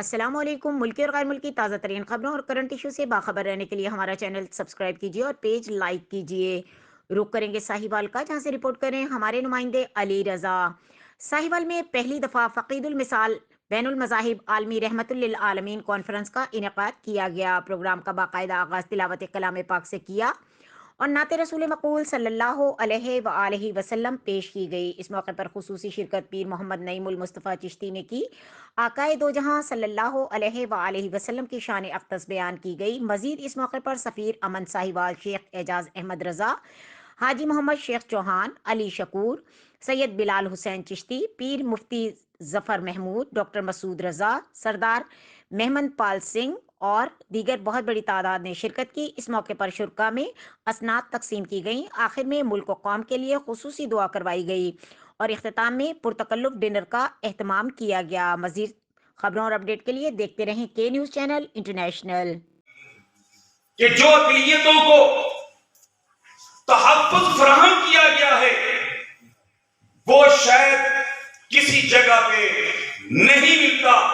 السلام علیکم۔ ملکی اور غیر ملکی تازہ ترین خبروں اور کرنٹ ایشو سے باخبر رہنے کے لیے ہمارا چینل سبسکرائب کیجیے اور پیج لائک کیجیے۔ رخ کریں گے ساہیوال کا، جہاں سے رپورٹ کریں ہمارے نمائندے علی رضا۔ ساہیوال میں پہلی دفعہ فقید المثال بین المذاہب عالمی رحمت للعالمین کانفرنس کا انعقاد کیا گیا۔ پروگرام کا باقاعدہ آغاز تلاوت کلام پاک سے کیا اور نعت رسول مقبول صلی اللہ علیہ وآلہ وسلم پیش کی گئی۔ اس موقع پر خصوصی شرکت پیر محمد نعیم المصطفیٰ چشتی نے کی۔ آقائے دو جہاں صلی اللہ علیہ وآلہ وسلم کی شان اقدس بیان کی گئی۔ مزید اس موقع پر سفیر امن ساہیوال شیخ اعجاز احمد رضا، حاجی محمد شیخ چوہان، علی شکور، سید بلال حسین چشتی، پیر مفتی ظفر محمود، ڈاکٹر مسعود رضا، سردار محمد پال سنگھ اور دیگر بہت بڑی تعداد نے شرکت کی۔ اس موقع پر شرکا میں اسناد تقسیم کی گئیں۔ آخر میں ملک و قوم کے لیے خصوصی دعا کروائی گئی اور اختتام میں پرتکلف ڈنر کا اہتمام کیا گیا۔ مزید خبروں اور اپڈیٹ کے لیے دیکھتے رہیں کے نیوز چینل انٹرنیشنل۔ کہ جو اقلیتوں کو تحفظ فراہم کیا گیا ہے وہ شاید کسی جگہ پہ نہیں ملتا۔